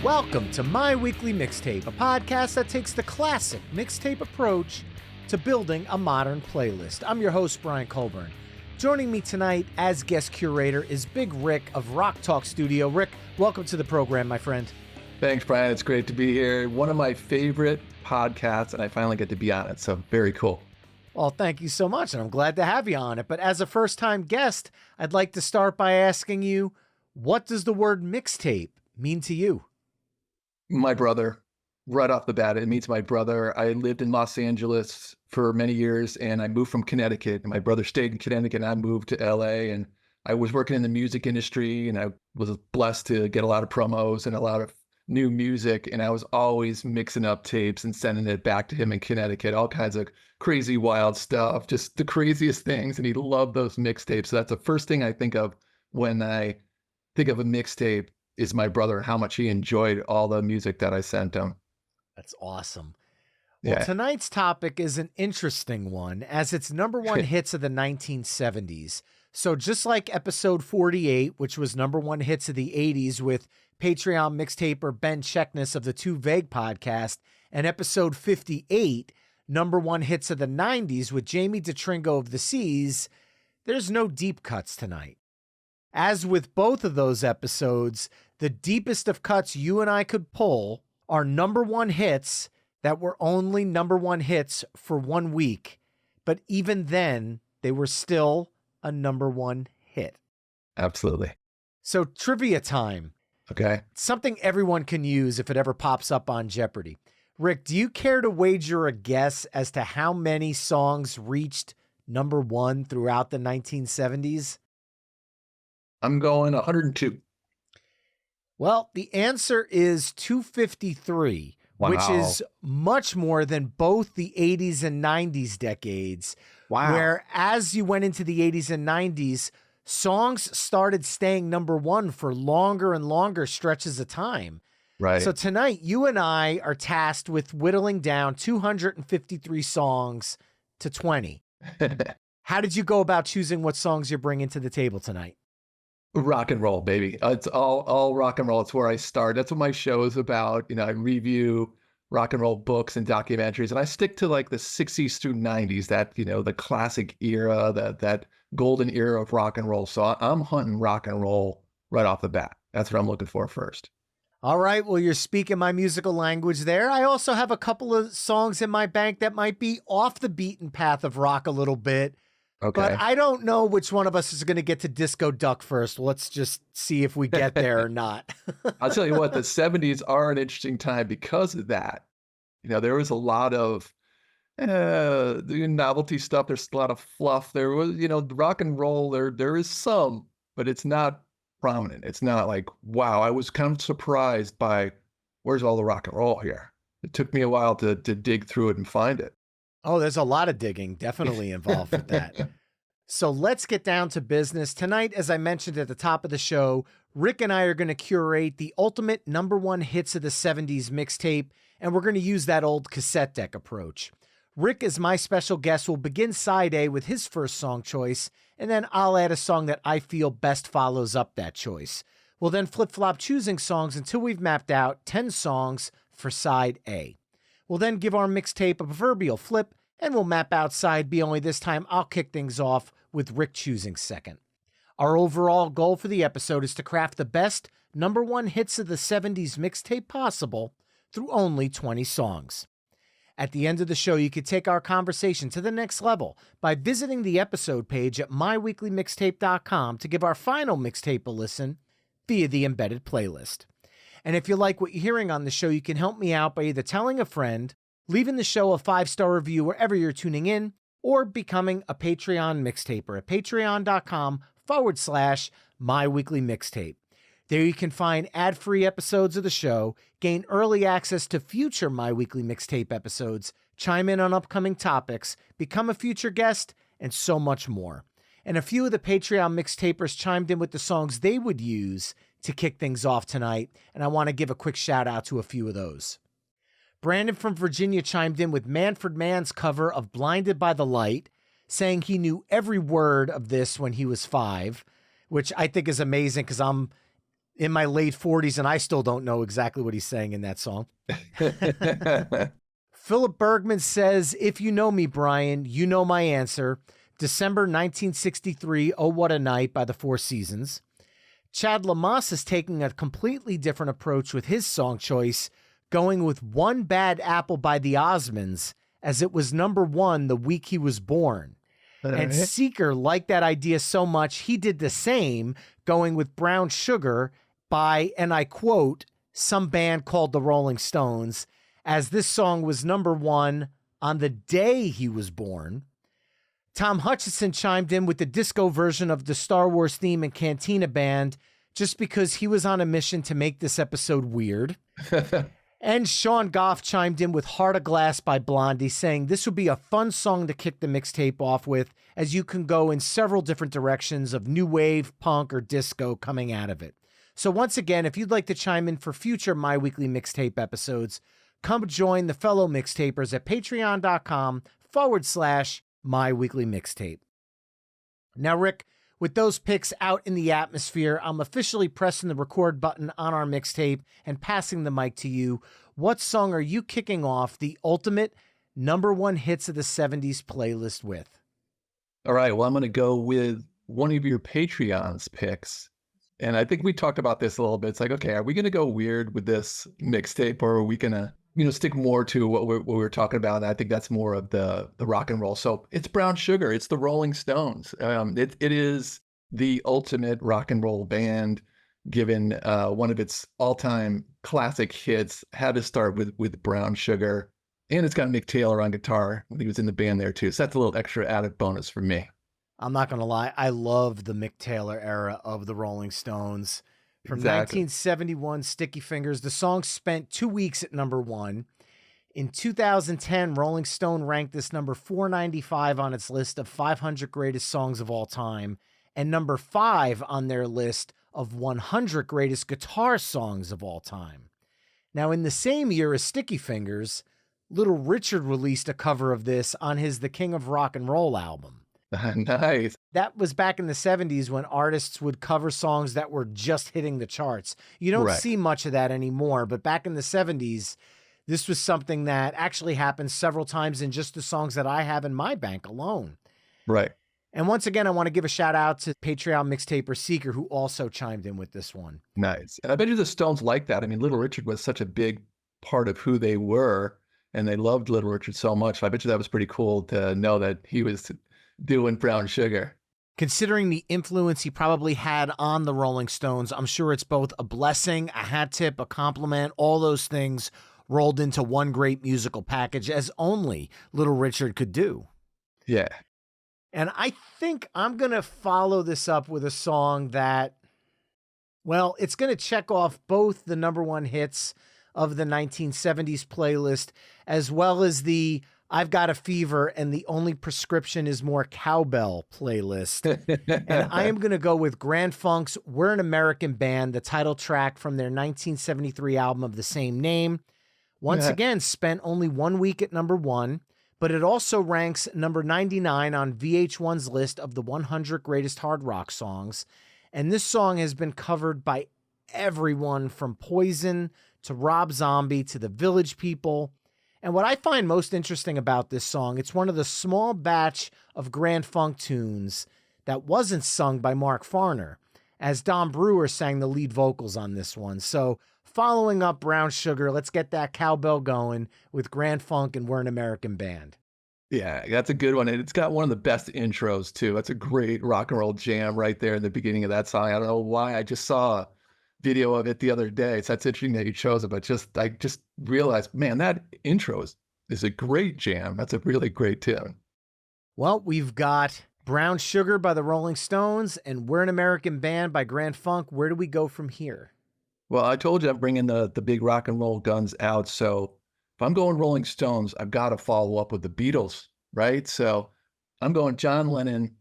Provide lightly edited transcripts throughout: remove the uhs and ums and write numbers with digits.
Welcome to My Weekly Mixtape, a podcast that takes the classic mixtape approach to building a modern playlist. I'm your host, Brian Colburn. Joining me tonight as guest curator is Big Rick of Rock Talk Studio. Rick, welcome to the program, my friend. Thanks, Brian. It's great to be here. One of my favorite podcasts, and I finally get to be on it, so very cool. Well, thank you so much, and I'm glad to have you on it. But as a first-time guest, I'd like to start by asking you, what does the word mixtape mean to you? My brother, right off the bat, it means my brother. I lived in Los Angeles for many years, and I moved from Connecticut. And my brother stayed in Connecticut, and I moved to LA, and I was working in the music industry, and I was blessed to get a lot of promos and a lot of new music, and I was always mixing up tapes and sending it back to him in Connecticut, all kinds of crazy, wild stuff, just the craziest things, and he loved those mixtapes. So that's the first thing I think of when I think of a mixtape is my brother, how much he enjoyed all the music that I sent him. That's awesome. Well, tonight's topic is an interesting one, as it's number one hits of the 1970s. So just like episode 48, which was number one hits of the 80s with Patreon mixtaper Ben Checkness of the Too Vague podcast, and episode 58, number one hits of the 90s with Jamie DeTringo of The Seas, there's no deep cuts tonight. As with both of those episodes, the deepest of cuts you and I could pull are number one hits that were only number one hits for 1 week, but even then, they were still a number one hit. Absolutely. So trivia time. Okay. Something everyone can use if it ever pops up on Jeopardy. Rick, do you care to wager a guess as to how many songs reached number one throughout the 1970s? I'm going 102. Well, the answer is 253, wow, which is much more than both the 80s and 90s decades. Wow. Where as you went into the 80s and 90s, songs started staying number one for longer and longer stretches of time. Right. So tonight, you and I are tasked with whittling down 253 songs to 20. How did you go about choosing what songs you're bringing to the table tonight? Rock and roll, baby. It's all rock and roll. It's where I start. That's what my show is about. You know, I review rock and roll books and documentaries, and I stick to like the 60s through 90s, that, you know, the classic era, that golden era of rock and roll. So I'm hunting rock and roll right off the bat. That's what I'm looking for first. All right. Well, you're speaking my musical language there. I also have a couple of songs in my bank that might be off the beaten path of rock a little bit. Okay. But I don't know which one of us is going to get to Disco Duck first. Let's just see if we get there or not. I'll tell you what, the 70s are an interesting time because of that. You know, there was a lot of the novelty stuff. There's a lot of fluff. There was, you know, rock and roll. There is some, but it's not prominent. It's not like, wow, I was kind of surprised by where's all the rock and roll here. It took me a while to dig through it and find it. Oh, there's a lot of digging definitely involved with that. So let's get down to business. Tonight, as I mentioned at the top of the show, Rick and I are going to curate the ultimate number one hits of the 70s mixtape, and we're going to use that old cassette deck approach. Rick, as my special guest, will begin side A with his first song choice, and then I'll add a song that I feel best follows up that choice. We'll then flip-flop choosing songs until we've mapped out 10 songs for side A. We'll then give our mixtape a proverbial flip, and we'll map out side B, only this time I'll kick things off with Rick choosing second. Our overall goal for the episode is to craft the best number one hits of the 70s mixtape possible through only 20 songs. At the end of the show, you can take our conversation to the next level by visiting the episode page at myweeklymixtape.com to give our final mixtape a listen via the embedded playlist. And if you like what you're hearing on the show, you can help me out by either telling a friend, leaving the show a 5-star review wherever you're tuning in, or becoming a Patreon mixtaper at patreon.com/myweeklymixtape. There you can find ad-free episodes of the show, gain early access to future My Weekly Mixtape episodes, chime in on upcoming topics, become a future guest, and so much more. And a few of the Patreon mixtapers chimed in with the songs they would use to kick things off tonight, and I want to give a quick shout out to a few of those. Brandon from Virginia chimed in with Manfred Mann's cover of Blinded by the Light, saying he knew every word of this when he was 5, which I think is amazing because I'm in my late 40s, and I still don't know exactly what he's saying in that song. Philip Bergman says, if you know me, Brian, you know my answer. December 1963, Oh What a Night by the Four Seasons. Chad Lamas is taking a completely different approach with his song choice, going with One Bad Apple by the Osmonds, as it was number one the week he was born. And Seeker liked that idea so much, he did the same, going with Brown Sugar by, and I quote, some band called the Rolling Stones, as this song was number one on the day he was born. Tom Hutchison chimed in with the disco version of the Star Wars theme and Cantina Band, just because he was on a mission to make this episode weird. And Sean Goff chimed in with Heart of Glass by Blondie, saying this would be a fun song to kick the mixtape off with, as you can go in several different directions of new wave, punk, or disco coming out of it. So once again, if you'd like to chime in for future My Weekly Mixtape episodes, come join the fellow mixtapers at patreon.com/My Weekly Mixtape. Now, Rick, with those picks out in the atmosphere, I'm officially pressing the record button on our mixtape and passing the mic to you. What song are you kicking off the ultimate number one hits of the 70s playlist with? All right. Well, I'm going to go with one of your Patreon's picks. And I think we talked about this a little bit. It's like, okay, are we going to go weird with this mixtape, or are we going to, stick more to what we're talking about? And I think that's more of the rock and roll. So it's Brown Sugar. It's the Rolling Stones. It is the ultimate rock and roll band, given one of its all-time classic hits. Had to start with Brown Sugar. And it's got Mick Taylor on guitar when he was in the band there too. So that's a little extra added bonus for me. I'm not going to lie. I love the Mick Taylor era of the Rolling Stones. From 1971, Sticky Fingers, the song spent 2 weeks at number one. In 2010, Rolling Stone ranked this number 495 on its list of 500 greatest songs of all time, and number 5 on their list of 100 greatest guitar songs of all time. Now, in the same year as Sticky Fingers, Little Richard released a cover of this on his The King of Rock and Roll album. Nice. That was back in the 70s when artists would cover songs that were just hitting the charts. You don't see much of that anymore, but back in the 70s, this was something that actually happened several times in just the songs that I have in my bank alone. Right. And once again, I want to give a shout out to Patreon mixtaper Seeker, who also chimed in with this one. Nice. And I bet you the Stones like that. I mean, Little Richard was such a big part of who they were, and they loved Little Richard so much. I bet you that was pretty cool to know that he was doing Brown Sugar. Considering the influence he probably had on the Rolling Stones, I'm sure it's both a blessing, a hat tip, a compliment, all those things rolled into one great musical package, as only Little Richard could do. Yeah. And I think I'm going to follow this up with a song that, well, it's going to check off both the number one hits of the 1970s playlist, as well as the I've Got a Fever and the Only Prescription is More Cowbell playlist. And I am going to go with Grand Funk's We're an American Band, the title track from their 1973 album of the same name. Once again, spent only 1 week at number one, but it also ranks number 99 on VH1's list of the 100 greatest hard rock songs. And this song has been covered by everyone from Poison to Rob Zombie to the Village People. And what I find most interesting about this song, it's one of the small batch of Grand Funk tunes that wasn't sung by Mark Farner, as Don Brewer sang the lead vocals on this one. So following up Brown Sugar, let's get that cowbell going with Grand Funk and We're an American Band. Yeah, that's a good one. And it's got one of the best intros too. That's a great rock and roll jam right there in the beginning of that song. I don't know why. I just saw video of it the other day. So that's interesting that you chose it, but I just realized, man, that intro is a great jam. That's a really great tune. Well, we've got Brown Sugar by the Rolling Stones and We're an American Band by Grand Funk. Where do we go from here? Well, I told you I'm bringing the big rock and roll guns out. So if I'm going Rolling Stones, I've got to follow up with the Beatles, right? So I'm going John Lennon,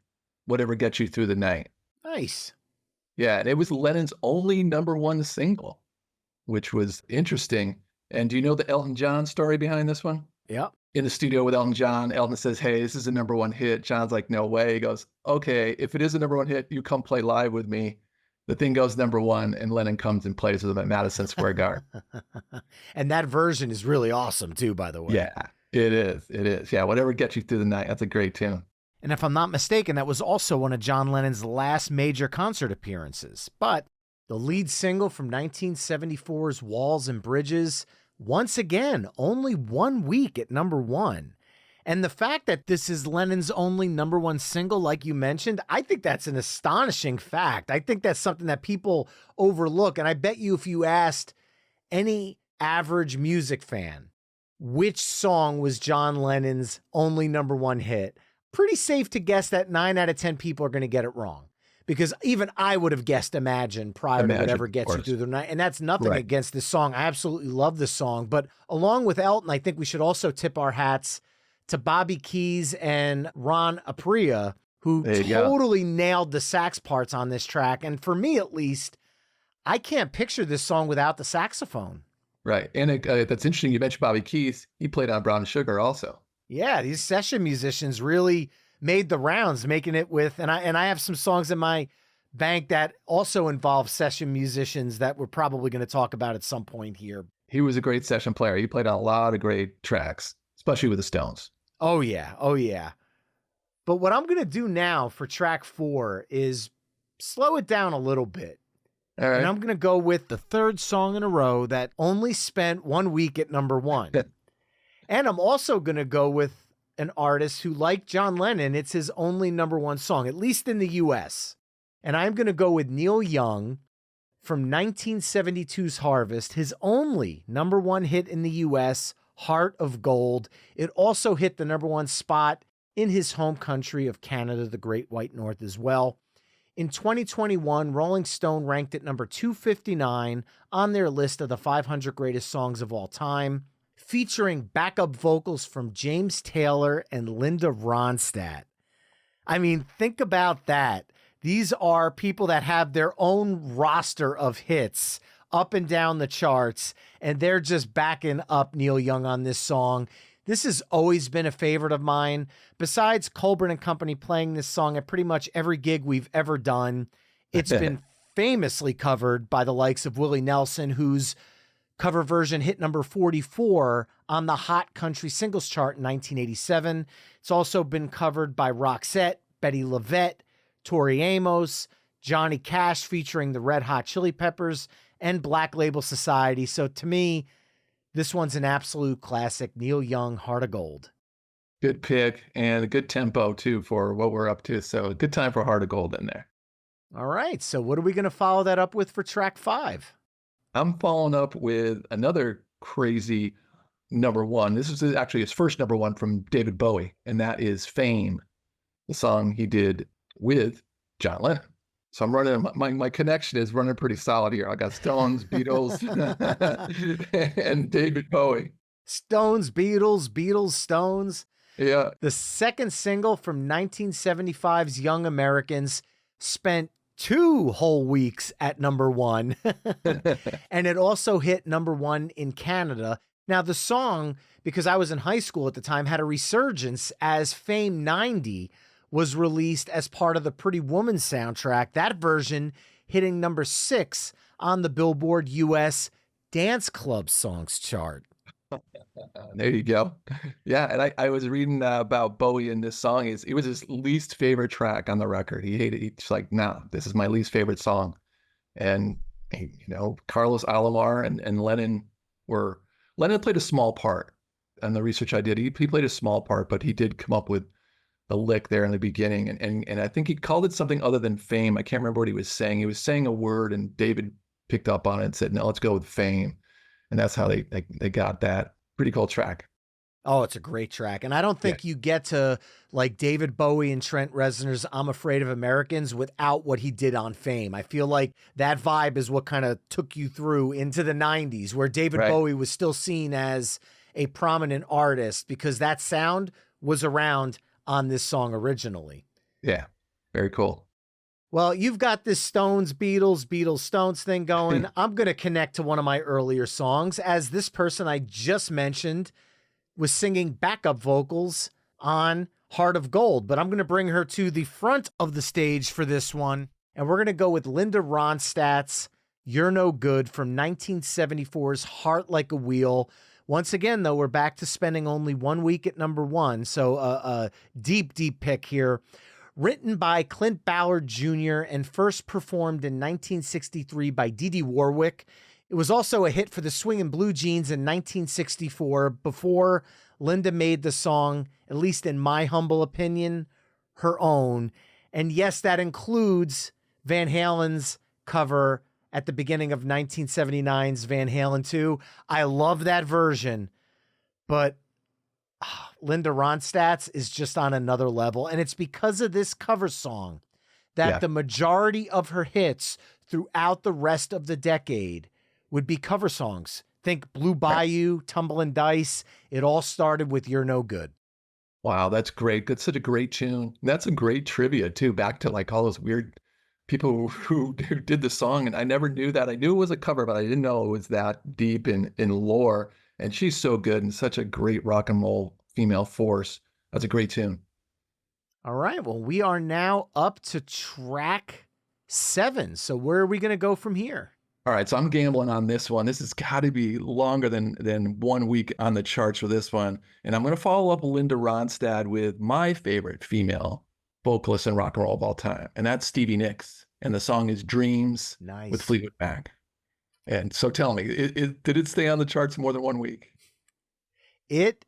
Whatever Gets You Through the Night. Nice. Yeah, and it was Lennon's only number one single, which was interesting. And do you know the Elton John story behind this one? Yep. In the studio with Elton John, Elton says, hey, this is a number one hit. John's like, no way. He goes, okay, if it is a number one hit, you come play live with me. The thing goes #1, and Lennon comes and plays with them at Madison Square Garden. And that version is really awesome too, by the way. Yeah, it is. It is. Yeah, whatever gets you through the night. That's a great tune. And if I'm not mistaken, that was also one of John Lennon's last major concert appearances. But the lead single from 1974's Walls and Bridges, once again, only 1 week at #1. And the fact that this is Lennon's only #1 single, like you mentioned, I think that's an astonishing fact. I think that's something that people overlook. And I bet you if you asked any average music fan which song was John Lennon's only #1 hit, pretty safe to guess that 9 out of 10 people are going to get it wrong. Because even I would have guessed Imagine prior to whatever gets you through the night. And that's nothing against this song. I absolutely love this song. But along with Elton, I think we should also tip our hats to Bobby Keys and Ron Aprea, who totally nailed the sax parts on this track. And for me, at least, I can't picture this song without the saxophone. Right. And that's interesting. You mentioned Bobby Keys. He played on Brown Sugar also. Yeah, these session musicians really made the rounds, making it with, and I have some songs in my bank that also involve session musicians that we're probably going to talk about at some point here. He was a great session player. He played on a lot of great tracks, especially with the Stones. Oh, yeah. Oh, yeah. But what I'm going to do now for track 4 is slow it down a little bit. All right. And I'm going to go with the third song in a row that only spent 1 week at #1. And I'm also going to go with an artist who, like John Lennon, it's his only #1 song, at least in the US. And I'm going to go with Neil Young from 1972's Harvest, his only #1 hit in the US, Heart of Gold. It also hit the #1 spot in his home country of Canada, the Great White North as well. In 2021, Rolling Stone ranked it number 259 on their list of the 500 greatest songs of all time, featuring backup vocals from James Taylor and Linda Ronstadt. I mean, think about that. These are people that have their own roster of hits up and down the charts, and they're just backing up Neil Young on this song. This has always been a favorite of mine. Besides Colburn and Company playing this song at pretty much every gig we've ever done, it's been famously covered by the likes of Willie Nelson, whose cover version hit number 44 on the Hot Country Singles Chart in 1987. It's also been covered by Roxette, Betty LaVette, Tori Amos, Johnny Cash featuring the Red Hot Chili Peppers, and Black Label Society. So to me, this one's an absolute classic. Neil Young, Heart of Gold. Good pick and a good tempo too for what we're up to. So a good time for Heart of Gold in there. All right. So what are we going to follow that up with for track 5? I'm following up with another crazy #1. This is actually his first #1 from David Bowie, and that is Fame, the song he did with John Lennon. So I'm running, my connection is running pretty solid here. I got Stones, Beatles, and David Bowie. Stones, Beatles, Stones. Yeah. The second single from 1975's Young Americans spent 2 whole weeks at #1. And it also hit #1 in Canada. Now, the song, because I was in high school at the time, had a resurgence as Fame 90 was released as part of the Pretty Woman soundtrack. That version hitting number 6 on the Billboard US Dance Club Songs chart. There you go. Yeah, and I was reading about Bowie in this song. It was his least favorite track on the record. He hated it. He's like, no, this is my least favorite song. And, Carlos Alomar and Lennon played a small part. And the research I did, he played a small part, but he did come up with the lick there in the beginning. And I think he called it something other than Fame. I can't remember what he was saying. He was saying a word, and David picked up on it and said, no, let's go with Fame. And that's how they got that. Pretty cool track. Oh, it's a great track. And I don't think you get to like David Bowie and Trent Reznor's I'm Afraid of Americans without what he did on Fame. I feel like that vibe is what kind of took you through into the 90s, where David Bowie was still seen as a prominent artist because that sound was around on this song originally. Yeah, very cool. Well, you've got this Stones, Beatles, Stones thing going. I'm going to connect to one of my earlier songs, as this person I just mentioned was singing backup vocals on Heart of Gold, but I'm going to bring her to the front of the stage for this one. And we're going to go with Linda Ronstadt's You're No Good from 1974's Heart Like a Wheel. Once again, though, we're back to spending only 1 week at number one. So a deep, deep pick here. Written by Clint Ballard Jr. and first performed in 1963 by Dee Dee Warwick. It was also a hit for the Swingin' Blue Jeans in 1964 before Linda made the song, at least in my humble opinion, her own. And yes, that includes Van Halen's cover at the beginning of 1979's Van Halen 2. I love that version, but Linda Ronstadt's is just on another level. And it's because of this cover song that the majority of her hits throughout the rest of the decade would be cover songs. Think Blue Bayou, Tumblin' Dice. It all started with You're No Good. Wow, that's great. That's such a great tune. That's a great trivia too, back to like all those weird people who did the song. And I never knew that. I knew it was a cover, but I didn't know it was that deep in lore. And she's so good and such a great rock and roll female force. That's a great tune. All right. Well, we are now up to track 7. So where are we going to go from here? All right. So I'm gambling on this one. This has got to be longer than 1 week on the charts for this one. And I'm going to follow up Linda Ronstadt with my favorite female vocalist in rock and roll of all time. And that's Stevie Nicks. And the song is Dreams with Fleetwood Mac. And so tell me, did it stay on the charts more than 1 week? It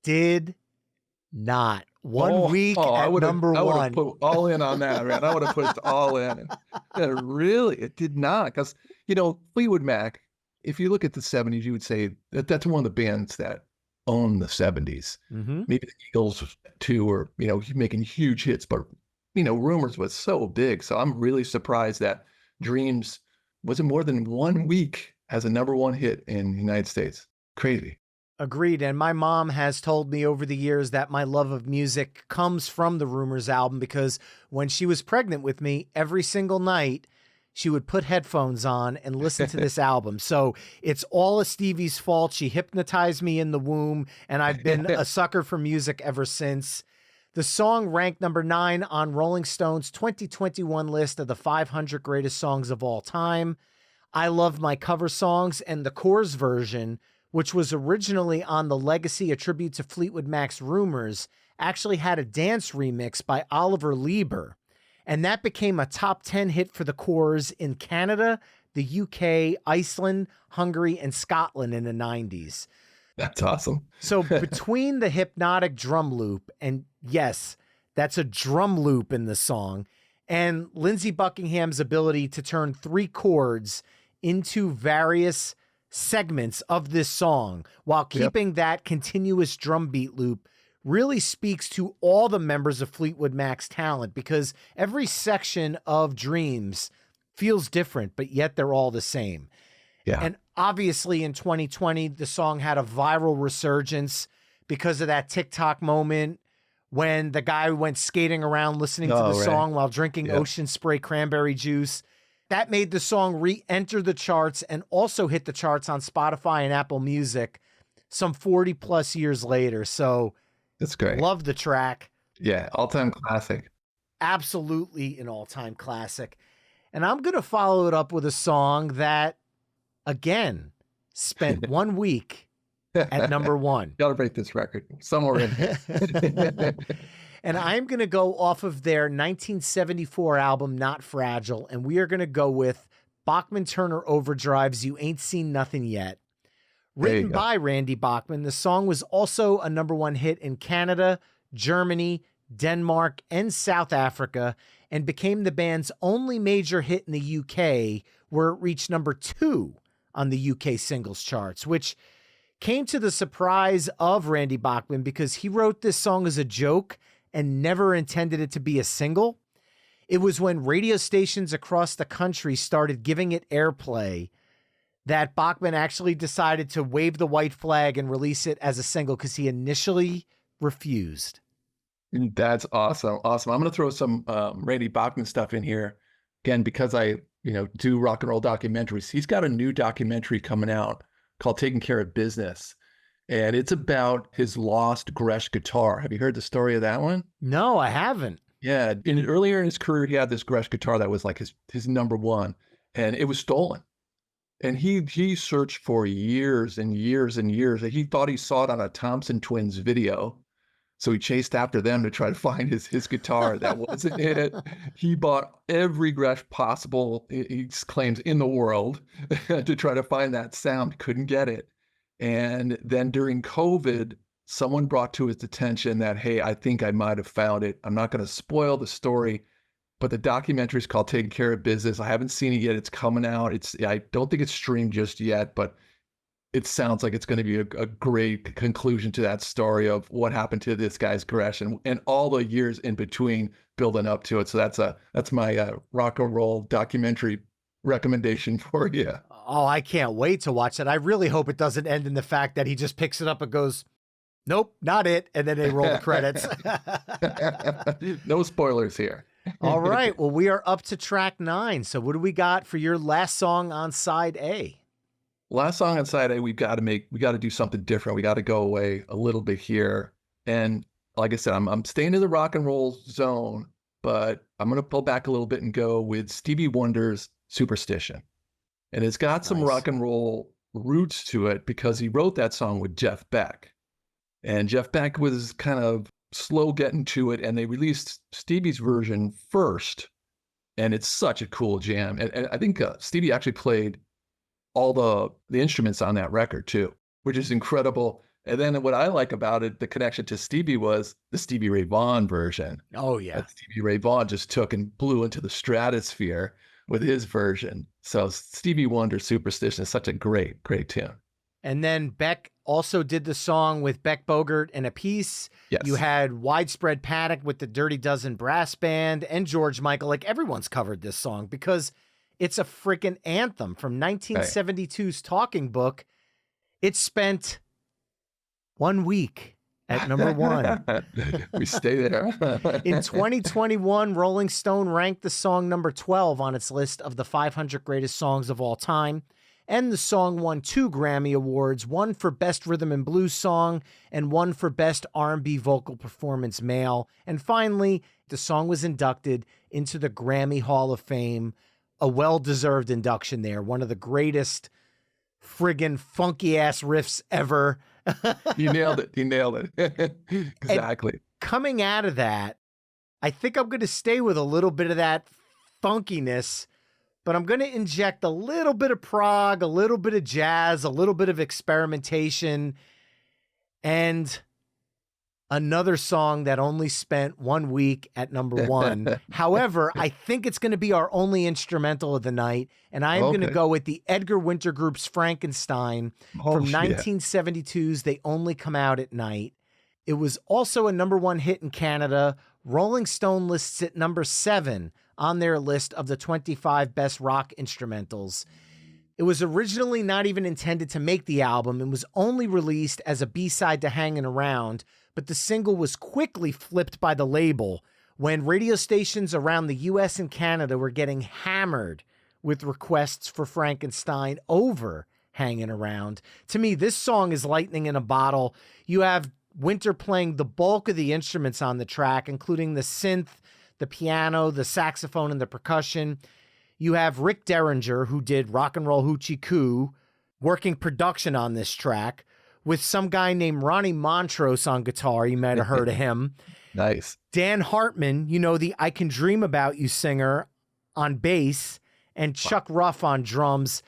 did not. 1 week at number one. I would have put all in on that, man. I would have put it all in. Really, it did not. Because, you know, Fleetwood Mac, if you look at the 70s, you would say that's one of the bands that own the 70s. Mm-hmm. Maybe the Eagles too, or, you know, making huge hits. But, you know, Rumors was so big. So I'm really surprised that Dreams wasn't more than 1 week as a number one hit in the United States. Crazy. Agreed. And my mom has told me over the years that my love of music comes from the Rumors album, because when she was pregnant with me, every single night she would put headphones on and listen to this album. So it's all a Stevie's fault. She hypnotized me in the womb, and I've been a sucker for music ever since. The song ranked number 9 on Rolling Stone's 2021 list of the 500 greatest songs of all time. I love my cover songs, and the Coors version, which was originally on the Legacy, a tribute to Fleetwood Mac's Rumors, actually had a dance remix by Oliver Lieber. And that became a top 10 hit for the Coors in Canada, the UK, Iceland, Hungary, and Scotland in the 90s. That's awesome. So between the hypnotic drum loop, and yes, that's a drum loop in the song, and Lindsey Buckingham's ability to turn 3 chords into various segments of this song while keeping that continuous drum beat loop really speaks to all the members of Fleetwood Mac's talent, because every section of Dreams feels different, but yet they're all the same. Yeah. And obviously in 2020, the song had a viral resurgence because of that TikTok moment when the guy went skating around listening to the song while drinking Ocean Spray cranberry juice. That made the song re-enter the charts and also hit the charts on Spotify and Apple Music some 40 plus years later. So that's great. Love the track. Yeah. All-time classic. Absolutely an all-time classic. And I'm going to follow it up with a song that, again, spent 1 week at number 1. Gotta break this record somewhere in. And I'm going to go off of their 1974 album, Not Fragile, and we are going to go with Bachman Turner Overdrive's You Ain't Seen Nothing Yet. Written by Randy Bachman, the song was also a number 1 hit in Canada, Germany, Denmark, and South Africa, and became the band's only major hit in the UK, where it reached number 2 on the UK singles charts, which came to the surprise of Randy Bachman because he wrote this song as a joke and never intended it to be a single. It was when radio stations across the country started giving it airplay that Bachman actually decided to wave the white flag and release it as a single, because he initially refused. That's awesome. Awesome. I'm going to throw some Randy Bachman stuff in here again, because I, do rock and roll documentaries. He's got a new documentary coming out called Taking Care of Business. And it's about his lost Gretsch guitar. Have you heard the story of that one? No, I haven't. Yeah, earlier in his career, he had this Gretsch guitar that was like his number one, and it was stolen. And he searched for years and years and years. And he thought he saw it on a Thompson Twins video. So he chased after them to try to find his guitar. That wasn't it. He bought every Gretsch possible, he claims, in the world to try to find that sound. Couldn't get it. And then during COVID, someone brought to his attention that, hey, I think I might have found it. I'm not going to spoil the story, but the documentary is called Taking Care of Business. I haven't seen it yet. It's coming out. I don't think it's streamed just yet, but it sounds like it's going to be a great conclusion to that story of what happened to this guy's Gretsch and all the years in between building up to it. So that's my rock and roll documentary recommendation for you. Oh, I can't wait to watch that. I really hope it doesn't end in the fact that he just picks it up and goes, nope, not it. And then they roll the credits. No spoilers here. All right. Well, we are up to track 9. So what do we got for your last song on side A? Last song on side A, we got to do something different. We got to go away a little bit here. And like I said, I'm staying in the rock and roll zone, but I'm going to pull back a little bit and go with Stevie Wonder's Superstition. And it's got some rock and roll roots to it because he wrote that song with Jeff Beck. And Jeff Beck was kind of slow getting to it, and they released Stevie's version first. And it's such a cool jam. And I think Stevie actually played all the instruments on that record too, which is incredible. And then what I like about it, the connection to Stevie, was the Stevie Ray Vaughan version. Oh yeah. That Stevie Ray Vaughan just took and blew into the stratosphere with his version. So Stevie Wonder's Superstition is such a great tune. And then Beck also did the song with Beck Bogert and a piece. Yes. You had Widespread Panic with the Dirty Dozen Brass Band and George Michael. Like, everyone's covered this song because it's a freaking anthem from 1972's Talking Book. It spent 1 week at number 1. We stay there. In 2021, Rolling Stone ranked the song number 12 on its list of the 500 greatest songs of all time. And the song won 2 Grammy Awards, one for Best Rhythm and Blues Song and one for Best R&B Vocal Performance Male. And finally, the song was inducted into the Grammy Hall of Fame. A well-deserved induction there. One of the greatest friggin' funky-ass riffs ever. You nailed it. Exactly. And coming out of that, I think I'm going to stay with a little bit of that funkiness, but I'm going to inject a little bit of prog, a little bit of jazz, a little bit of experimentation, and another song that only spent 1 week at number 1. However, I think it's going to be our only instrumental of the night, and I am going to go with the Edgar Winter Group's Frankenstein from 1972's They Only Come Out at Night. It was also a number 1 hit in Canada. Rolling Stone lists it number 7 on their list of the 25 best rock instrumentals. It was originally not even intended to make the album and was only released as a B-side to Hangin' Around, but the single was quickly flipped by the label when radio stations around the US and Canada were getting hammered with requests for Frankenstein over Hangin' Around. To me, this song is lightning in a bottle. You have Winter playing the bulk of the instruments on the track, including the synth, the piano, the saxophone, and the percussion. You have Rick Derringer, who did Rock and Roll Hoochie Coo, working production on this track, with some guy named Ronnie Montrose on guitar. You might have heard of him. Nice. Dan Hartman, the I Can Dream About You singer, on bass, and Chuck Ruff on drums.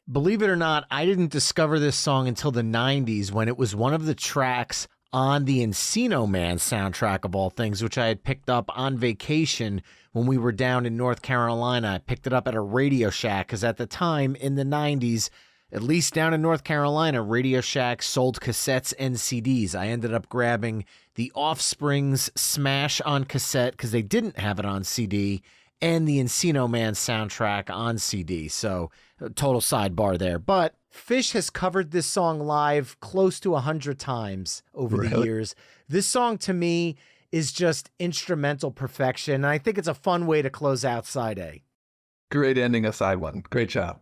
Believe it or not, I didn't discover this song until the 90s when it was one of the tracks on the Encino Man soundtrack, of all things, which I had picked up on vacation when we were down in North Carolina. I picked it up at a Radio Shack because at the time in the 90s, at least down in North Carolina, Radio Shack sold cassettes and CDs. I ended up grabbing the Offspring's Smash on cassette because they didn't have it on CD, and the Encino Man soundtrack on CD. So, total sidebar there. But Fish has covered this song live close to 100 times over the years. This song, to me, is just instrumental perfection, and I think it's a fun way to close out Side A. Great ending of Side 1. Great job.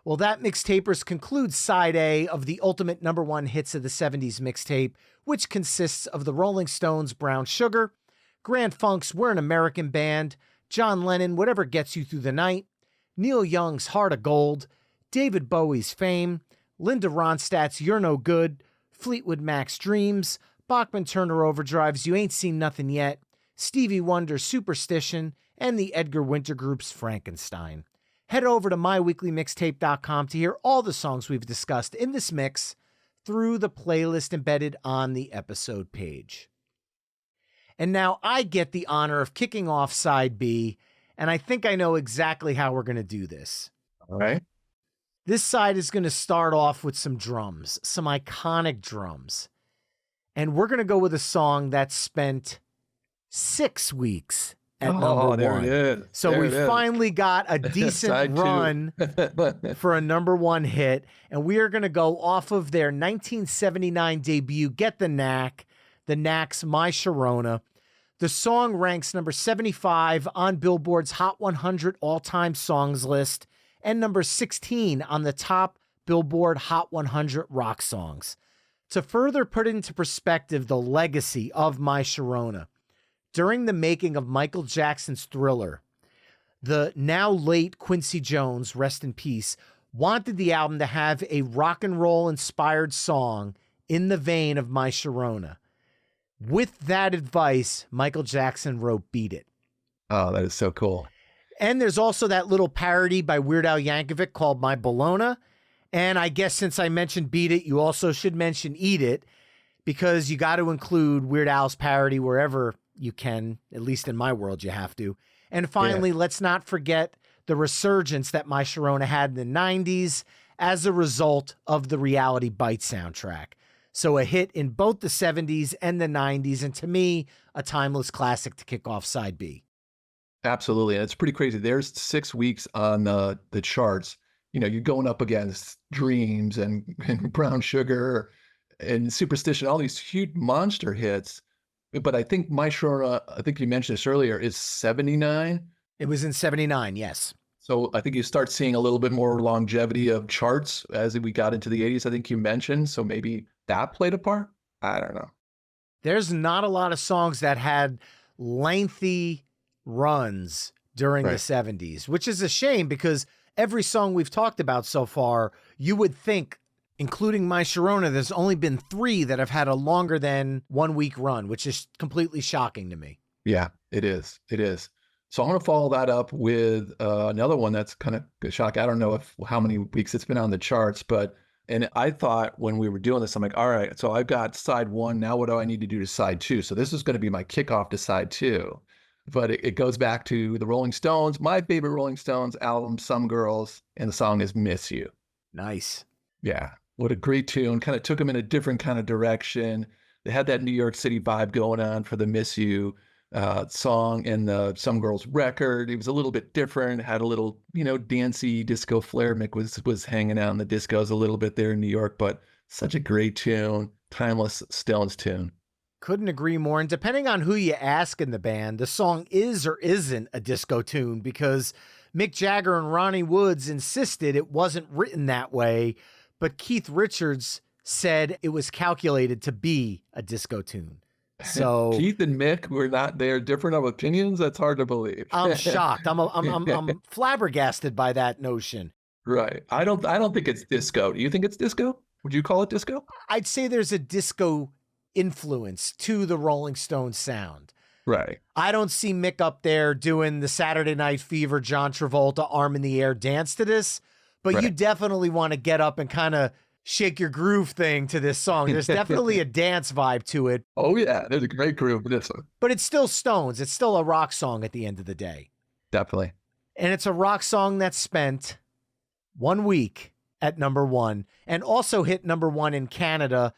Well, that Mixtapers concludes Side A of the ultimate number 1 hits of the 70s mixtape, which consists of the Rolling Stones' Brown Sugar, Grand Funk's We're an American Band, John Lennon, Whatever Gets You Through the Night, Neil Young's Heart of Gold, David Bowie's Fame, Linda Ronstadt's You're No Good, Fleetwood Mac's Dreams, Bachman Turner Overdrive's You Ain't Seen Nothing Yet, Stevie Wonder's Superstition, and the Edgar Winter Group's Frankenstein. Head over to myweeklymixtape.com to hear all the songs we've discussed in this mix through the playlist embedded on the episode page. And now I get the honor of kicking off side B, and I think I know exactly how we're going to do this. All right. This side is going to start off with some drums, some iconic drums. And we're going to go with a song that spent 6 weeks at number there one. It is. So there we it is. finally got a decent run for a number one hit. And we are going to go off of their 1979 debut, Get the Knack, the Knack's My Sharona. The song ranks number 75 on Billboard's Hot 100 all-time songs list and number 16 on the top Billboard Hot 100 rock songs. To further put into perspective the legacy of My Sharona, during the making of Michael Jackson's Thriller, the now late Quincy Jones, rest in peace, wanted the album to have a rock and roll inspired song in the vein of My Sharona. With that advice, Michael Jackson wrote Beat It. Oh, that is so cool. And there's also that little parody by Weird Al Yankovic called My Bologna. And I guess since I mentioned Beat It, you also should mention Eat It, because you got to include Weird Al's parody wherever you can, at least in my world, you have to. And finally, let's not forget the resurgence that My Sharona had in the 90s as a result of the Reality Bites soundtrack. So a hit in both the 70s and the 90s, and to me, a timeless classic to kick off side B. Absolutely. And it's pretty crazy. There's 6 weeks on the charts. You know, you're going up against Dreams and Brown Sugar and Superstition, all these huge monster hits. But I think My Sharona, I think you mentioned this earlier, is 79. It was in 79, yes. So I think you start seeing a little bit more longevity of charts as we got into the 80s, I think you mentioned. So maybe that played a part? I don't know. There's not a lot of songs that had lengthy runs during the 70s, which is a shame because every song we've talked about so far, you would think, including My Sharona, there's only been 3 that have had a longer than 1 week run, which is completely shocking to me. Yeah, it is. It is. So I'm going to follow that up with another one that's kind of shocking. I don't know how many weeks it's been on the charts, and I thought when we were doing this, I'm like, all right, so I've got side 1. Now what do I need to do to side 2? So this is going to be my kickoff to side 2. But it goes back to the Rolling Stones, my favorite Rolling Stones album, Some Girls, and the song is Miss You. Nice. Yeah. What a great tune. Kind of took them in a different kind of direction. They had that New York City vibe going on for the Miss You song and the Some Girls record. It was a little bit different, had a little, dancey disco flair. Mick was hanging out in the discos a little bit there in New York, but such a great tune, timeless Stones tune. Couldn't agree more. And depending on who you ask in the band, the song is or isn't a disco tune because Mick Jagger and Ronnie Woods insisted it wasn't written that way, but Keith Richards said it was calculated to be a disco tune. So Keith and Mick were not there, different of opinions. That's hard to believe. I'm shocked. I'm flabbergasted by that notion. Right. I don't think it's disco. Do you think it's disco? Would you call it disco? I'd say there's a disco influence to the Rolling Stones sound. Right. I don't see Mick up there doing the Saturday Night Fever, John Travolta, arm in the air dance to this, but you definitely want to get up and kind of shake your groove thing to this song. There's definitely a dance vibe to it. Oh yeah, there's a great groove in this one. But it's still Stones. It's still a rock song at the end of the day. Definitely. And it's a rock song that spent 1 week at number 1 and also hit number 1 in Canada,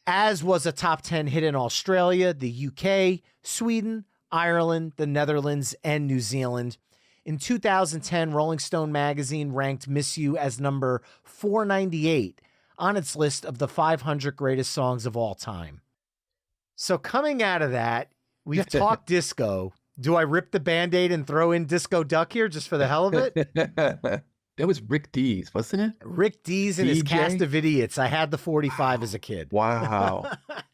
as was a top 10 hit in Australia, the UK, Sweden, Ireland, the Netherlands, and New Zealand. In 2010, Rolling Stone magazine ranked Miss You as number 498 on its list of the 500 greatest songs of all time. So coming out of that, we've talked disco. Do I rip the Band-Aid and throw in Disco Duck here just for the hell of it? It was Rick Dees, wasn't it? Rick Dees and his cast DJ? of idiots. I had the 45 Wow. as a kid. Wow.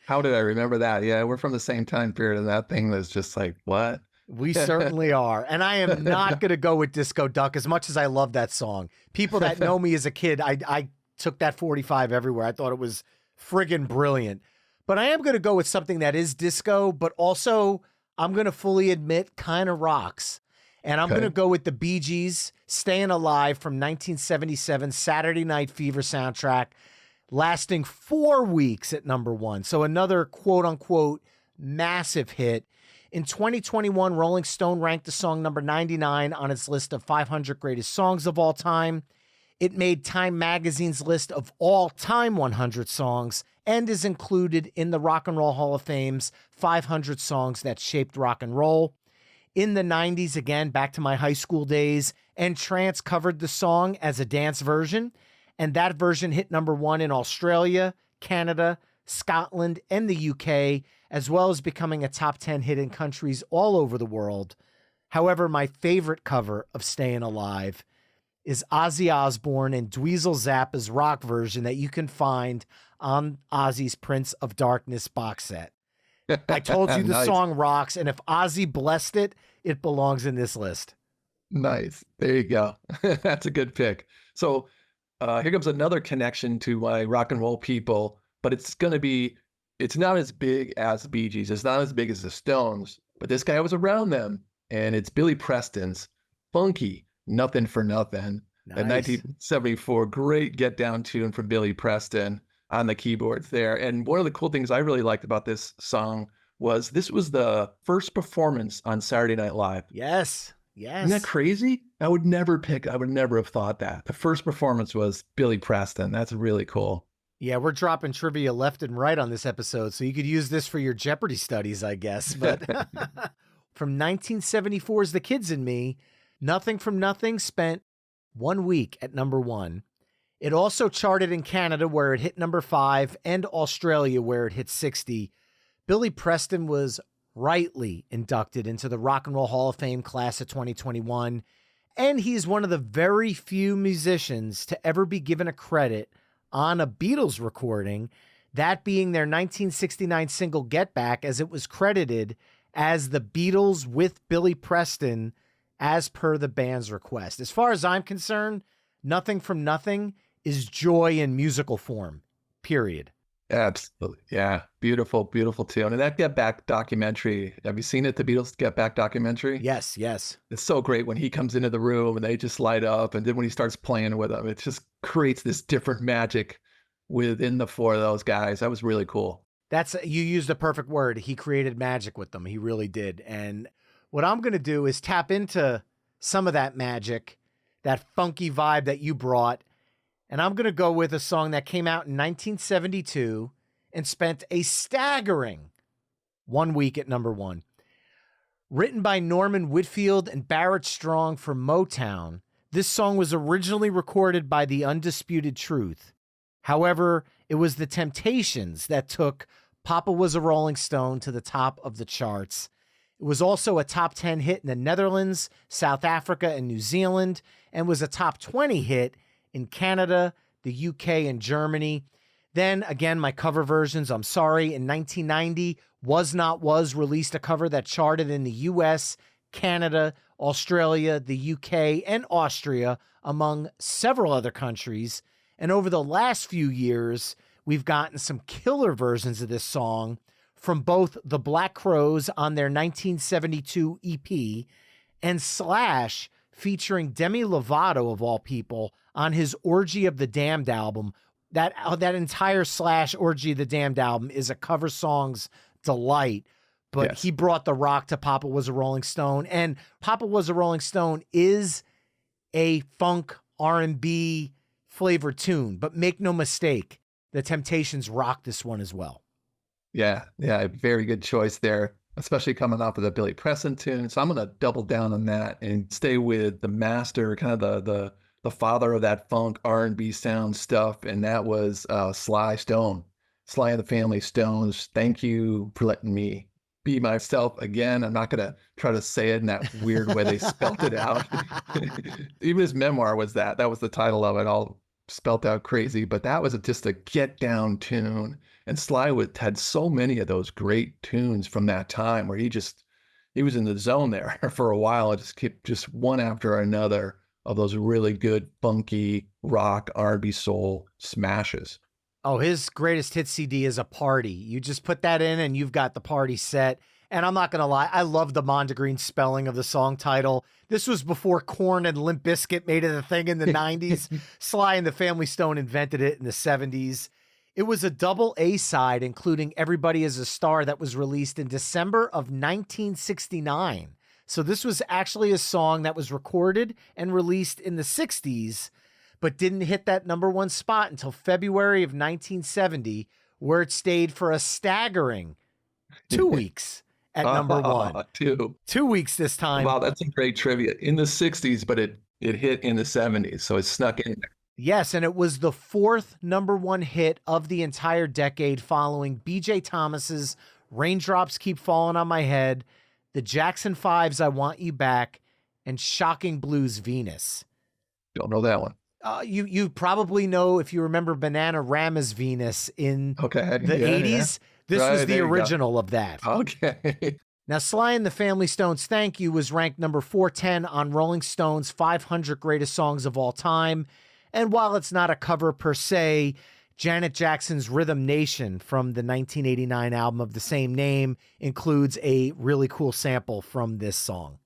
How did I remember that? Yeah, we're from the same time period, and that thing was just like, what? We certainly are. And I am not going to go with Disco Duck as much as I love that song. People that know me as a kid, I took that 45 everywhere. I thought it was friggin' brilliant. But I am going to go with something that is disco, but also I'm going to fully admit kind of rocks. And I'm going to go with the Bee Gees, Staying Alive from 1977 Saturday Night Fever soundtrack, lasting 4 weeks at number 1. So another quote unquote massive hit. In 2021, Rolling Stone ranked the song number 99 on its list of 500 greatest songs of all time. It made Time Magazine's list of all-time 100 songs and is included in the Rock and Roll Hall of Fame's 500 songs that shaped rock and roll. In the 90s, again, back to my high school days, Trance covered the song as a dance version, and that version hit number 1 in Australia, Canada, Scotland, and the UK, as well as becoming a top 10 hit in countries all over the world. However, my favorite cover of Staying Alive is Ozzy Osbourne and Dweezil Zappa's rock version that you can find on Ozzy's Prince of Darkness box set. I told you the Nice. song rocks, and if Ozzy blessed it, it belongs in this list. Nice. There you go. That's a good pick. So here comes another connection to my rock and roll people, but it's not as big as the Bee Gees. It's not as big as the Stones, but this guy was around them, and it's Billy Preston's Funky Nothing for Nothing. Nice. A 1974 great get down tune from Billy Preston on the keyboards there. And one of the cool things I really liked about this song was this was the first performance on Saturday Night Live. Yes. Yes. Isn't that crazy? I would never have thought that. The first performance was Billy Preston. That's really cool. Yeah, we're dropping trivia left and right on this episode, so you could use this for your Jeopardy studies, I guess. But from 1974's The Kids and Me, Nothing from Nothing spent 1 week at number 1. It also charted in Canada, where it hit number 5, and Australia, where it hit 60. Billy Preston was rightly inducted into the Rock and Roll Hall of Fame class of 2021, and he's one of the very few musicians to ever be given a credit on a Beatles recording, that being their 1969 single Get Back, as it was credited as the Beatles with Billy Preston as per the band's request. As far as I'm concerned, Nothing from Nothing is joy in musical form, period. Absolutely. Yeah. Beautiful, beautiful tune. And that Get Back documentary, have you seen it, the Beatles Get Back documentary? Yes, yes. It's so great when he comes into the room and they just light up. And then when he starts playing with them, it just creates this different magic within the four of those guys. That was really cool. You used the perfect word. He created magic with them. He really did. And what I'm going to do is tap into some of that magic, that funky vibe that you brought. And I'm going to go with a song that came out in 1972 and spent a staggering 1 week at number 1. Written by Norman Whitfield and Barrett Strong for Motown, this song was originally recorded by The Undisputed Truth. However, it was the Temptations that took Papa Was a Rolling Stone to the top of the charts. It was also a top 10 hit in the Netherlands, South Africa, and New Zealand, and was a top 20 hit in Canada, the UK, and Germany. Then, again, my cover versions, I'm sorry, in 1990, Was Not Was released a cover that charted in the US, Canada, Australia, the UK, and Austria, among several other countries. And over the last few years, we've gotten some killer versions of this song from both the Black Crowes on their 1972 EP and Slash featuring Demi Lovato, of all people, on his Orgy of the Damned album. That entire Slash Orgy of the Damned album is a cover song's delight, but Yes. he brought the rock to Papa Was a Rolling Stone, and Papa Was a Rolling Stone is a funk R&B flavored tune, but make no mistake, the Temptations rock this one as well. Yeah. Very good choice there, especially coming off of the Billy Preston tune. So I'm going to double down on that and stay with the master, kind of the father of that funk R&B sound stuff. And that was Sly and the Family Stones. Thank You for Letting Me be myself again. I'm not going to try to say it in that weird way they spelt it out. Even his memoir was that. That was the title of it, all spelt out crazy. But that was just a get down tune. And Sly had so many of those great tunes from that time where he was in the zone there for a while. It just kept just one after another of those really good, funky rock, R&B, soul smashes. Oh, his greatest hit CD is A Party. You just put that in and you've got the party set. And I'm not going to lie, I love the Mondegreen spelling of the song title. This was before Korn and Limp Bizkit made it a thing in the 90s. Sly and the Family Stone invented it in the 70s. It was a double A-side, including Everybody is a Star, that was released in December of 1969. So this was actually a song that was recorded and released in the 60s, but didn't hit that number one spot until February of 1970, where it stayed for a staggering 2 weeks at number one. 2 weeks this time. Wow, that's a great trivia. In the 60s, but it hit in the 70s, so it snuck in there. Yes, and it was the fourth number one hit of the entire decade, following B.J. Thomas's Raindrops Keep Falling on My Head, the Jackson 5's I Want You Back, and Shocking Blues' Venus. Don't know that one. You probably know, if you remember, Bananarama's Venus in the 80s. This was the original of that. Okay. Now, Sly and the Family Stone's Thank You was ranked number 410 on Rolling Stone's 500 Greatest Songs of All Time. And while it's not a cover per se, Janet Jackson's Rhythm Nation from the 1989 album of the same name includes a really cool sample from this song.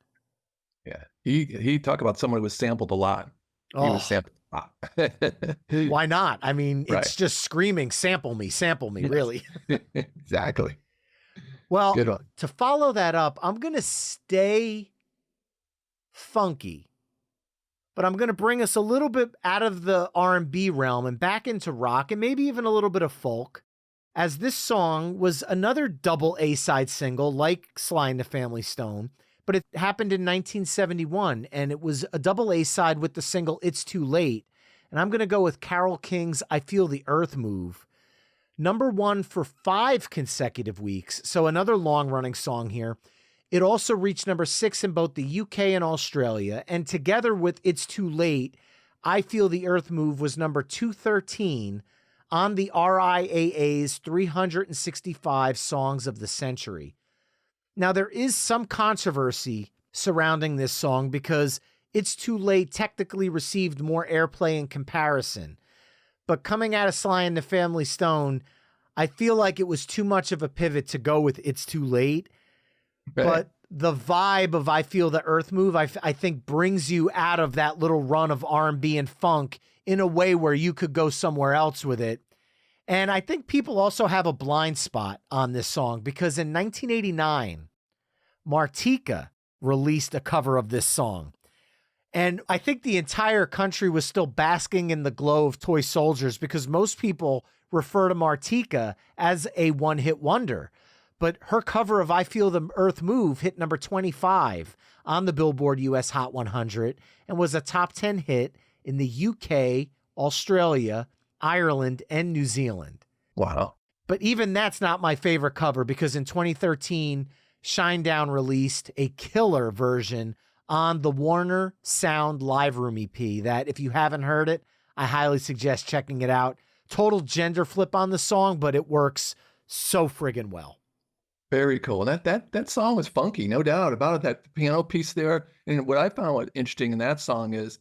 Yeah. He talked about someone who was sampled a lot. He was sampled a lot. Why not? I mean, it's just screaming, sample me, really. Exactly. Well, to follow that up, I'm going to stay funky, but I'm going to bring us a little bit out of the R&B realm and back into rock and maybe even a little bit of folk, as this song was another double A-side single like Sly and the Family Stone, but it happened in 1971, and it was a double A-side with the single It's Too Late. And I'm going to go with Carole King's I Feel the Earth Move. Number one for 5 consecutive weeks, so another long-running song here. It also reached number 6 in both the UK and Australia, and together with It's Too Late, I Feel the Earth Move was number 213 on the RIAA's 365 Songs of the Century. Now, there is some controversy surrounding this song because It's Too Late technically received more airplay in comparison. But coming out of Sly and the Family Stone, I feel like it was too much of a pivot to go with It's Too Late. Right. But the vibe of I Feel the Earth Move, I think brings you out of that little run of R&B and funk in a way where you could go somewhere else with it. And I think people also have a blind spot on this song because in 1989, Martika released a cover of this song. And I think the entire country was still basking in the glow of Toy Soldiers because most people refer to Martika as a one-hit wonder. But her cover of I Feel the Earth Move hit number 25 on the Billboard US Hot 100 and was a top 10 hit in the UK, Australia, Ireland, and New Zealand. Wow. But even that's not my favorite cover because in 2013, Shinedown released a killer version on the Warner Sound Live Room EP that, if you haven't heard it, I highly suggest checking it out. Total gender flip on the song, but it works so friggin' well. Very cool. That song was funky, no doubt about it. That piano piece there. And what I found interesting in that song is,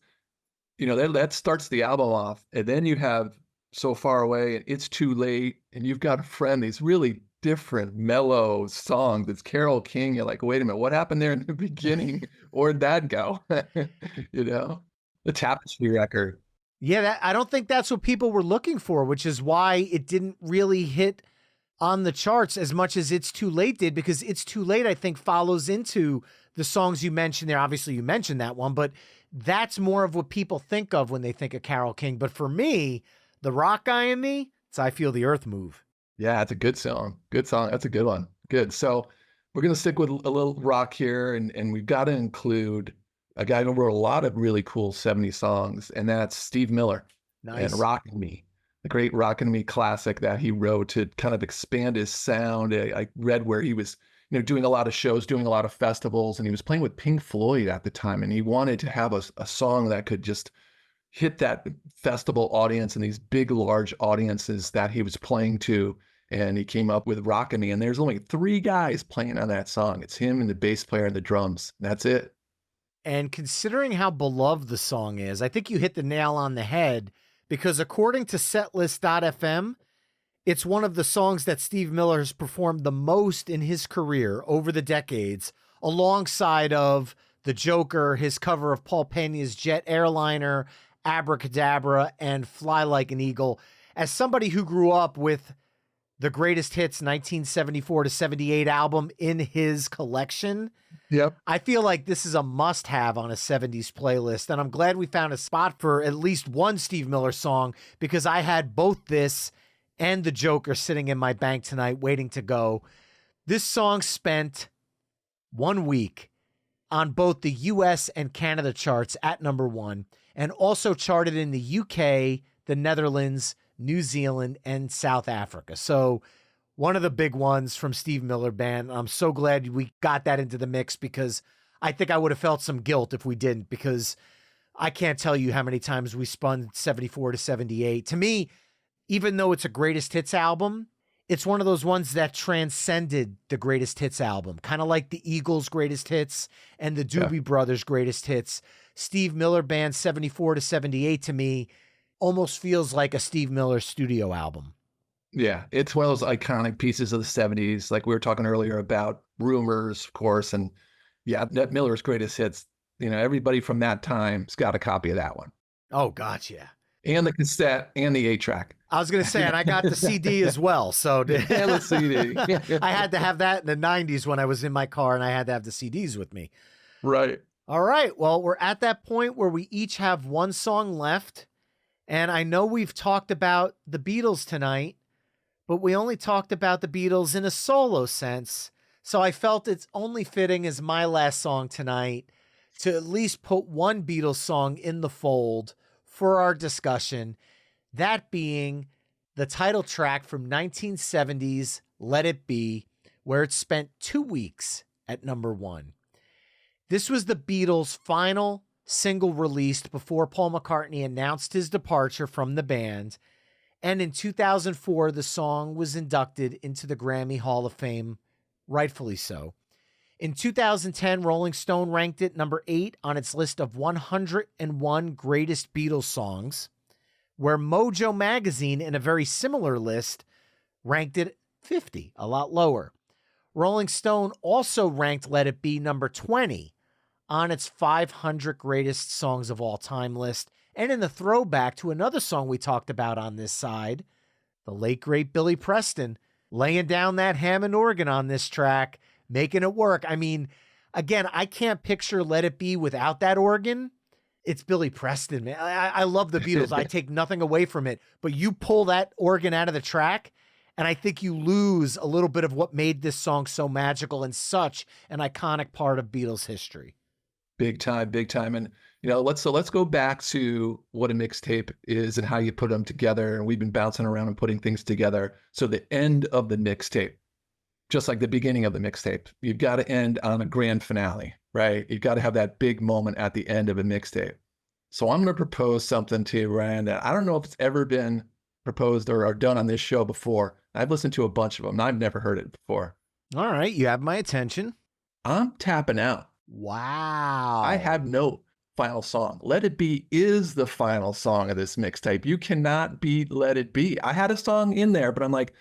that starts the album off, and then you have So Far Away and It's Too Late, and You've Got a Friend, these really different mellow songs. It's Carole King. You're like, wait a minute, what happened there in the beginning? Where'd that go? The Tapestry record. Yeah, I don't think that's what people were looking for, which is why it didn't really hit on the charts as much as It's Too Late did, because It's Too Late, I think, follows into the songs you mentioned there. Obviously, you mentioned that one, but that's more of what people think of when they think of Carole King. But for me, the rock guy in me, it's I Feel the Earth Move. Yeah, it's a good song. Good song. That's a good one. Good. So we're going to stick with a little rock here, and we've got to include a guy who wrote a lot of really cool 70s songs, and that's Steve Miller. Nice. And Rockin' Me, the great Rockin' Me classic that he wrote to kind of expand his sound. I read where he was doing a lot of shows, doing a lot of festivals, and he was playing with Pink Floyd at the time, and he wanted to have a song that could just hit that festival audience and these big, large audiences that he was playing to. And he came up with Rockin' Me, and there's only 3 guys playing on that song. It's him and the bass player and the drums. That's it. And considering how beloved the song is, I think you hit the nail on the head, because according to setlist.fm, it's one of the songs that Steve Miller has performed the most in his career over the decades, alongside of The Joker, his cover of Paul Peña's Jet Airliner, Abracadabra, and Fly Like an Eagle. As somebody who grew up with the Greatest Hits 1974 to 78 album in his collection, Yep. I feel like this is a must-have on a 70s playlist, and I'm glad we found a spot for at least one Steve Miller song, because I had both this and The Joker sitting in my bank tonight waiting to go. This song spent 1 week on both the US and Canada charts at number 1, and also charted in the UK, the Netherlands, New Zealand, and South Africa. So one of the big ones from Steve Miller Band. I'm so glad we got that into the mix, because I think I would have felt some guilt if we didn't, because I can't tell you how many times we spun 74 to 78. To me, even though it's a greatest hits album, it's one of those ones that transcended the greatest hits album, kind of like the Eagles' greatest hits and the Doobie Brothers' greatest hits. Steve Miller Band 74 to 78 to me almost feels like a Steve Miller studio album. Yeah, it's one of those iconic pieces of the 70s, like we were talking earlier about Rumors, of course, and yeah, that Miller's greatest hits. Everybody from that time's got a copy of that one. Oh, gotcha. And the cassette and the 8-track. I was going to say, and I got the CD as well. So and the CD. I had to have that in the 90s when I was in my car, and I had to have the CDs with me. Right. All right. Well, we're at that point where we each have one song left. And I know we've talked about the Beatles tonight, but we only talked about the Beatles in a solo sense. So I felt it's only fitting as my last song tonight to at least put one Beatles song in the fold for our discussion, that being the title track from 1970's Let It Be, where it spent 2 weeks at number 1. This was the Beatles' final single released before Paul McCartney announced his departure from the band, and in 2004 the song was inducted into the Grammy Hall of Fame, rightfully so. In 2010, Rolling Stone ranked it number 8 on its list of 101 greatest Beatles songs, where Mojo magazine, in a very similar list, ranked it 50, a lot lower. Rolling Stone also ranked Let It Be number 20 on its 500 greatest songs of all time list, and in the throwback to another song we talked about on this side, the late great Billy Preston laying down that Hammond organ on this track, making it work. I mean, again, I can't picture Let It Be without that organ. It's Billy Preston, man. I love the Beatles. I take nothing away from it, but you pull that organ out of the track, and I think you lose a little bit of what made this song so magical and such an iconic part of Beatles history. Big time, big time. And, let's go back to what a mixtape is and how you put them together. And we've been bouncing around and putting things together. So the end of the mixtape, just like the beginning of the mixtape, you've got to end on a grand finale, right? You've got to have that big moment at the end of a mixtape. So I'm going to propose something to you, Ryan, that I don't know if it's ever been proposed or done on this show before. I've listened to a bunch of them, and I've never heard it before. All right, you have my attention. I'm tapping out. Wow. I have no final song. Let It Be is the final song of this mixtape. You cannot beat Let It Be. I had a song in there, but I'm like,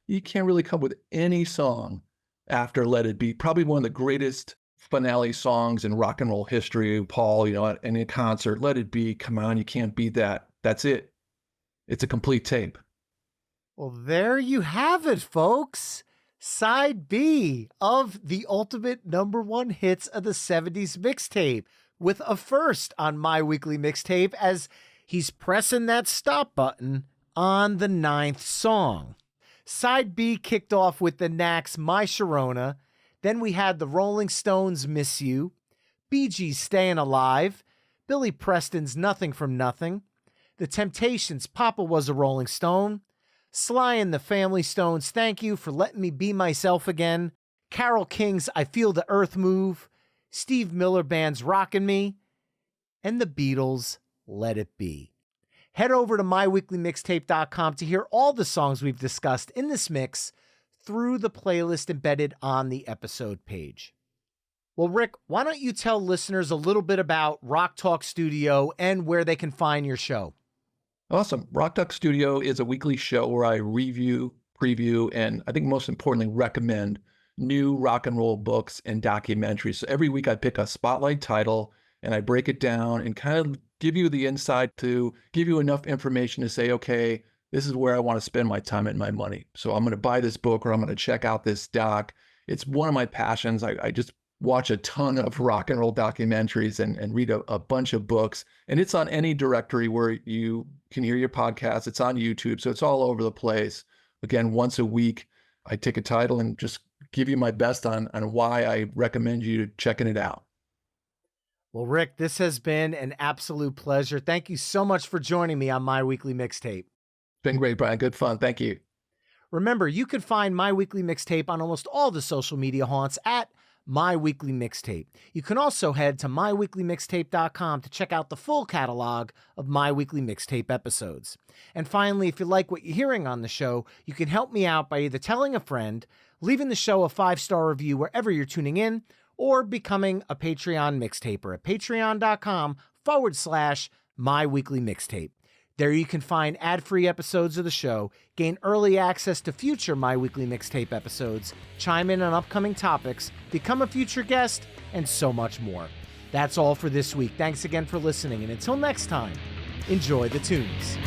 you can't really come with any song after Let It Be. Probably one of the greatest finale songs in rock and roll history. Paul, in a concert, Let It Be. Come on, you can't beat that. That's it. It's a complete tape. Well, there you have it, folks. Side B of the ultimate number 1 hits of the 70s mixtape, with a first on my weekly mixtape as he's pressing that stop button on the 9th song. Side B kicked off with the Knack's My Sharona. Then we had the Rolling Stones' Miss You, Bee Gees' Stayin' Alive, Billy Preston's Nothing from Nothing, The Temptations' Papa Was a Rolling Stone, Sly and the Family Stones' Thank You for Letting Me Be Myself Again, Carole King's I Feel the Earth Move, Steve Miller Band's Rockin' Me, and the Beatles' Let It Be. Head over to myweeklymixtape.com to hear all the songs we've discussed in this mix through the playlist embedded on the episode page. Well, Rick, why don't you tell listeners a little bit about Rock Talk Studio and where they can find your show? Awesome. Rock Talk Studio is a weekly show where I review, preview, and I think most importantly, recommend new rock and roll books and documentaries. So every week I pick a spotlight title and I break it down and kind of give you the insight to give you enough information to say, okay, this is where I want to spend my time and my money. So I'm going to buy this book or I'm going to check out this doc. It's one of my passions. I just watch a ton of rock and roll documentaries and read a bunch of books. And it's on any directory where you can hear your podcast. It's on YouTube. So it's all over the place. Again, once a week, I take a title and just give you my best on why I recommend you checking it out. Well, Rick, this has been an absolute pleasure. Thank you so much for joining me on My Weekly Mixtape. Been great, Brian. Good fun. Thank you. Remember, you can find My Weekly Mixtape on almost all the social media haunts at My Weekly Mixtape. You can also head to myweeklymixtape.com to check out the full catalog of My Weekly Mixtape episodes. And finally, if you like what you're hearing on the show, you can help me out by either telling a friend, leaving the show a 5-star review wherever you're tuning in, or becoming a Patreon mixtaper at patreon.com/My Weekly Mixtape. There you can find ad-free episodes of the show, gain early access to future My Weekly Mixtape episodes, chime in on upcoming topics, become a future guest, and so much more. That's all for this week. Thanks again for listening, and until next time, enjoy the tunes.